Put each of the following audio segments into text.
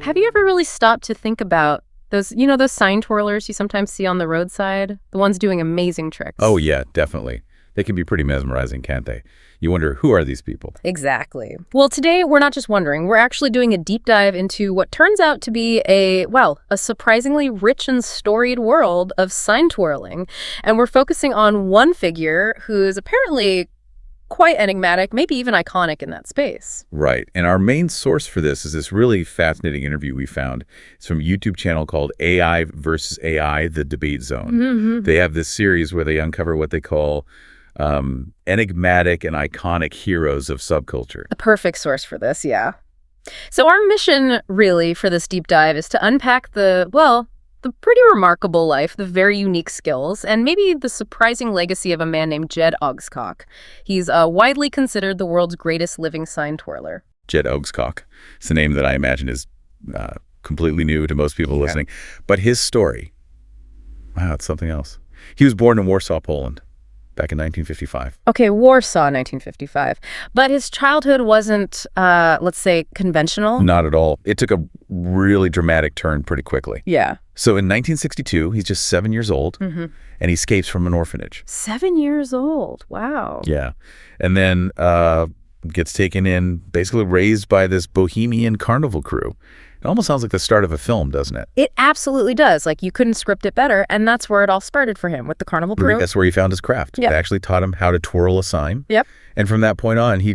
Have you ever really stopped to think about those sign twirlers you sometimes see on the roadside? The ones doing amazing tricks. Oh, yeah, definitely. They can be pretty mesmerizing, can't they? You wonder, who are these people? Exactly. Well, today we're not just wondering. We're actually doing a deep dive into what turns out to be a surprisingly rich and storied world of sign twirling. And we're focusing on one figure who's apparently quite enigmatic, maybe even iconic in that space. Right. And our main source for this is this really fascinating interview we found. It's from a YouTube channel called AI versus AI, The Debate Zone. Mm-hmm. They have this series where they uncover what they call enigmatic and iconic heroes of subculture. The perfect source for this, yeah. So our mission, really, for this deep dive is to unpack the pretty remarkable life, the very unique skills, and maybe the surprising legacy of a man named Jed Augzkawk. He's widely considered the world's greatest living sign twirler. Jed Augzkawk. It's a name that I imagine is completely new to most people listening. But his story, wow, it's something else. He was born in Warsaw, Poland, back in 1955. Okay, Warsaw, 1955. But his childhood wasn't, let's say, conventional? Not at all. It took a really dramatic turn pretty quickly. Yeah. So in 1962, he's just 7 years old, and he escapes from an orphanage. 7 years old. Wow. Yeah. And then gets taken in, basically raised by this bohemian carnival crew. It almost sounds like the start of a film, doesn't it? It absolutely does. Like, you couldn't script it better, and that's where it all started for him, with the carnival crew. That's where he found his craft. Yep. They actually taught him how to twirl a sign. Yep. And from that point on, he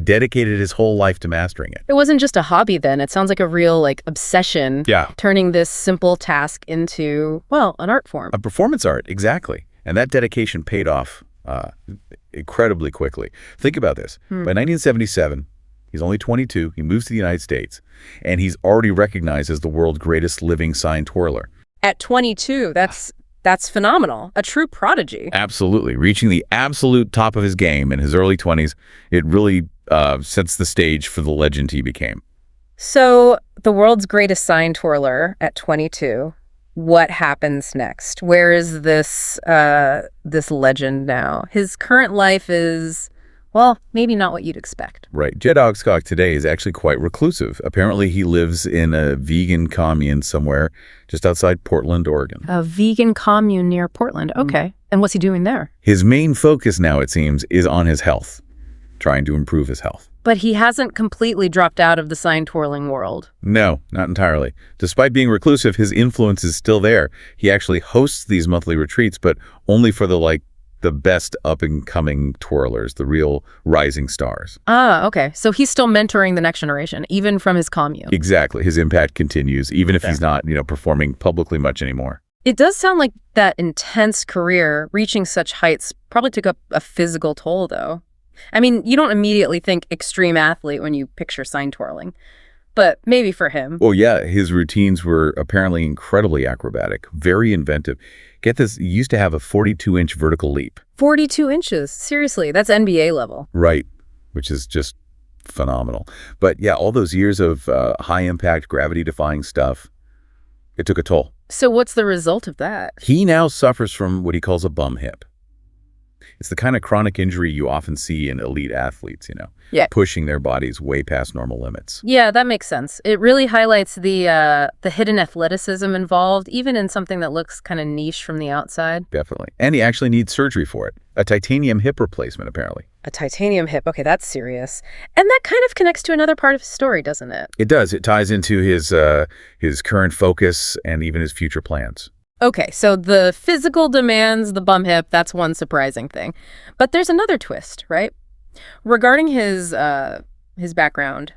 dedicated his whole life to mastering it. It wasn't just a hobby then. It sounds like a real, obsession. Yeah. Turning this simple task into, an art form. A performance art, exactly. And that dedication paid off incredibly quickly. Think about this. By 1977, he's only 22. He moves to the United States, and he's already recognized as the world's greatest living sign twirler. At 22, that's phenomenal. A true prodigy. Absolutely. Reaching the absolute top of his game in his early 20s, it really sets the stage for the legend he became. So, the world's greatest sign twirler at 22. What happens next? Where is this legend now? His current life is, maybe not what you'd expect. Right. Jed Augzkawk today is actually quite reclusive. Apparently, he lives in a vegan commune somewhere just outside Portland, Oregon. A vegan commune near Portland. Okay. And what's he doing there? His main focus now, it seems, is on his health, trying to improve his health. But he hasn't completely dropped out of the sign twirling world. No, not entirely. Despite being reclusive, his influence is still there. He actually hosts these monthly retreats, but only for the best up-and-coming twirlers, the real rising stars. Ah, okay. So he's still mentoring the next generation, even from his commune. Exactly. His impact continues, even if he's not, performing publicly much anymore. It does sound like that intense career, reaching such heights, probably took up a physical toll, though. I mean, you don't immediately think extreme athlete when you picture sign twirling, but maybe for him. Oh, yeah. His routines were apparently incredibly acrobatic, very inventive. Get this, he used to have a 42-inch vertical leap. 42 inches? Seriously, that's NBA level. Right, which is just phenomenal. But yeah, all those years of high-impact, gravity-defying stuff, it took a toll. So what's the result of that? He now suffers from what he calls a bum hip. It's the kind of chronic injury you often see in elite athletes, Yeah. pushing their bodies way past normal limits. Yeah, that makes sense. It really highlights the hidden athleticism involved, even in something that looks kind of niche from the outside. Definitely. And he actually needs surgery for it. A titanium hip replacement, apparently. A titanium hip. Okay, that's serious. And that kind of connects to another part of his story, doesn't it? It does. It ties into his current focus and even his future plans. Okay, so the physical demands, the bum hip, that's one surprising thing. But there's another twist, right? Regarding his background,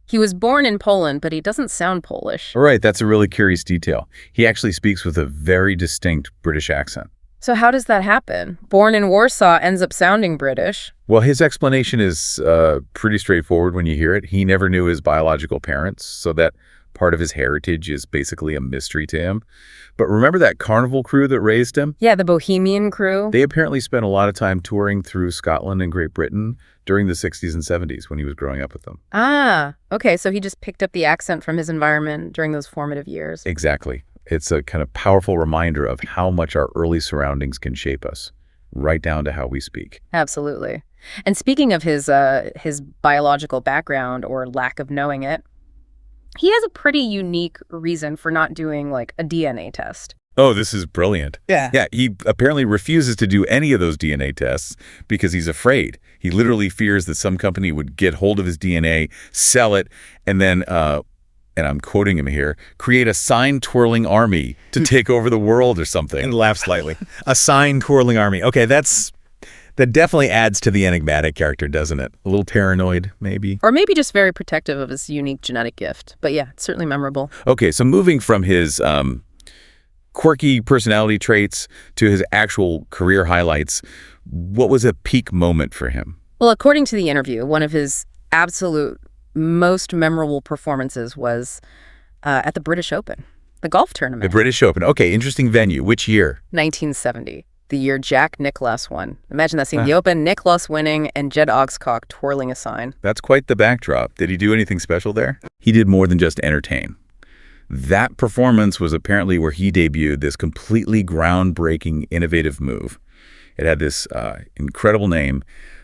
he was born in Poland, but he doesn't sound Polish. Right, that's a really curious detail. He actually speaks with a very distinct British accent. So how does that happen? Born in Warsaw ends up sounding British. Well, his explanation is pretty straightforward when you hear it. He never knew his biological parents, so that part of his heritage is basically a mystery to him. But remember that carnival crew that raised him? Yeah, the Bohemian crew. They apparently spent a lot of time touring through Scotland and Great Britain during the 60s and 70s when he was growing up with them. Ah, okay, so he just picked up the accent from his environment during those formative years. Exactly. It's a kind of powerful reminder of how much our early surroundings can shape us, right down to how we speak. Absolutely. And speaking of his biological background or lack of knowing it, He has a pretty unique reason for not doing, like, a DNA test. Oh, this is brilliant. Yeah. Yeah, he apparently refuses to do any of those DNA tests because he's afraid. He literally fears that some company would get hold of his DNA, sell it, and then, and I'm quoting him here, create a sign-twirling army to take over the world or something. And laugh slightly. A sign-twirling army. Okay, that definitely adds to the Enigmatic character, doesn't it? A little paranoid, maybe. Or maybe just very protective of his unique genetic gift. But yeah, it's certainly memorable. Okay, so moving from his quirky personality traits to his actual career highlights, what was a peak moment for him? Well, according to the interview, one of his absolute most memorable performances was at the British Open, the golf tournament. The British Open. Okay, interesting venue. Which year? 1970, the year Jack Nicklaus won. Imagine that scene, the Open, Nicklaus winning, and Jed Augzkawk twirling a sign. That's quite the backdrop. Did he do anything special there? He did more than just entertain. That performance was apparently where he debuted this completely groundbreaking, innovative move. It had this incredible name,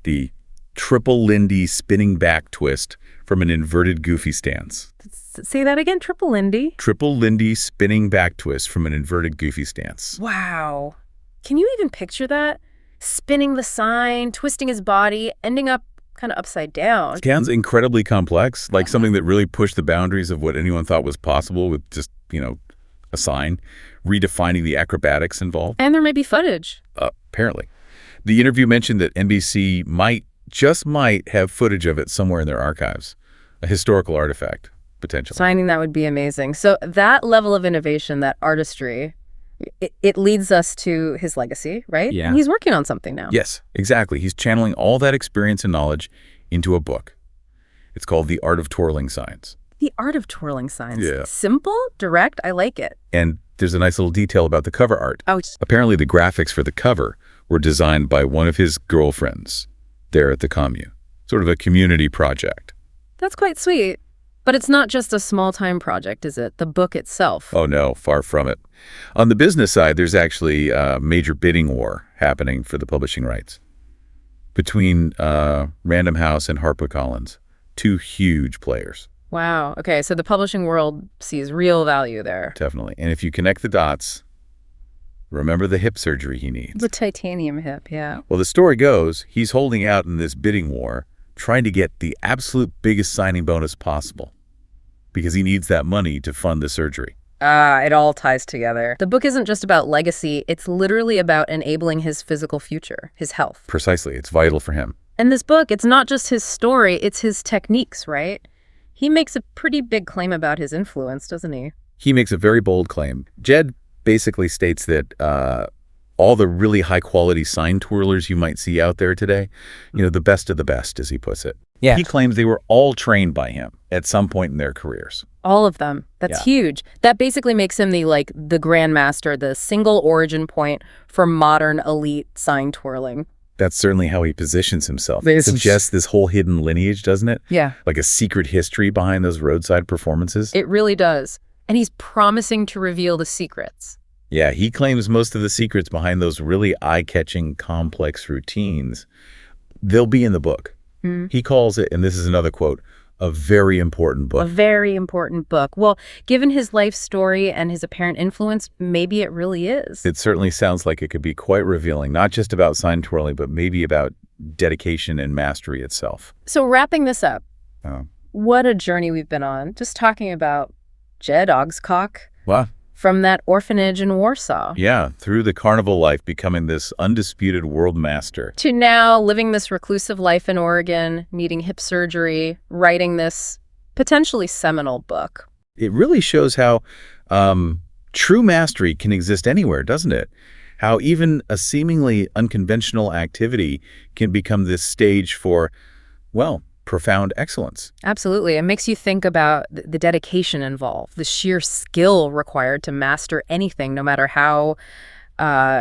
the triple Lindy spinning back twist from an inverted goofy stance. Say that again, triple Lindy? Triple Lindy spinning back twist from an inverted goofy stance. Wow. Can you even picture that? Spinning the sign, twisting his body, ending up kind of upside down. Sounds incredibly complex, like something that really pushed the boundaries of what anyone thought was possible with just, a sign, redefining the acrobatics involved. And there may be footage. Apparently. The interview mentioned that NBC might have footage of it somewhere in their archives, a historical artifact, potentially. Signing that would be amazing. So that level of innovation, that artistry, it leads us to his legacy, right? Yeah. And he's working on something now. Yes, exactly. He's channeling all that experience and knowledge into a book. It's called The Art of Twirling Signs. The Art of Twirling Signs. Yeah. Simple, direct, I like it. And there's a nice little detail about the cover art. Oh, Apparently the graphics for the cover were designed by one of his girlfriends there at the commune. Sort of a community project. that's quite sweet. But it's not just a small-time project, is it? The book itself. Oh, no, far from it. On the business side, there's actually a major bidding war happening for the publishing rights between Random House and HarperCollins, two huge players. Wow. Okay, so the publishing world sees real value there. Definitely. And if you connect the dots, remember the hip surgery he needs. The titanium hip, yeah. Well, the story goes, he's holding out in this bidding war, trying to get the absolute biggest signing bonus possible because he needs that money to fund the surgery. It all ties together. The book isn't just about legacy. It's literally about enabling his physical future, his health. Precisely. It's vital for him. And this book, it's not just his story, it's his techniques, right? He makes a pretty big claim about his influence, doesn't he? He makes a very bold claim. Jed basically states that all the really high-quality sign twirlers you might see out there today, the best of the best, as he puts it. Yeah. He claims they were all trained by him at some point in their careers. All of them. That's huge. That basically makes him the Grandmaster, the single origin point for modern elite sign twirling. That's certainly how he positions himself. There's It suggests this whole hidden lineage, doesn't it? Yeah. Like a secret history behind those roadside performances. It really does. And he's promising to reveal the secrets. Yeah, he claims most of the secrets behind those really eye-catching, complex routines. They'll be in the book. He calls it, and this is another quote, a very important book. A very important book. Well, given his life story and his apparent influence, maybe it really is. It certainly sounds like it could be quite revealing, not just about sign twirling, but maybe about dedication and mastery itself. So wrapping this up, Oh. what a journey we've been on. Just talking about Jed Augzkawk Wow. from that orphanage in Warsaw Yeah, through the carnival life, becoming this undisputed world master. to now living this reclusive life in Oregon, needing hip surgery, writing this potentially seminal book. It really shows how true mastery can exist anywhere, doesn't it? How even a seemingly unconventional activity can become this stage for, profound excellence. Absolutely. It makes you think about the dedication involved, the sheer skill required to master anything, no matter how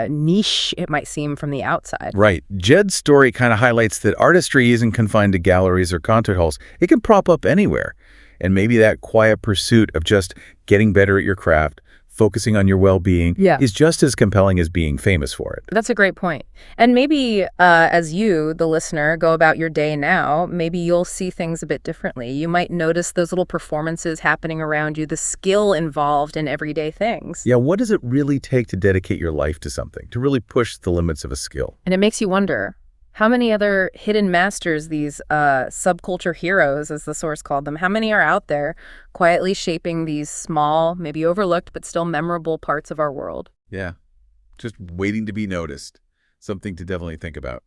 niche it might seem from the outside. Right. Jed's story kind of highlights that artistry isn't confined to galleries or concert halls. It can prop up anywhere. And maybe that quiet pursuit of just getting better at your craft, focusing on your well-being is just as compelling as being famous for it. That's a great point. And maybe as you, the listener, go about your day now, maybe you'll see things a bit differently. You might notice those little performances happening around you, the skill involved in everyday things. Yeah, what does it really take to dedicate your life to something, to really push the limits of a skill? And it makes you wonder, how many other hidden masters, these subculture heroes, as the source called them, how many are out there quietly shaping these small, maybe overlooked, but still memorable parts of our world? Yeah, just waiting to be noticed. Something to definitely think about.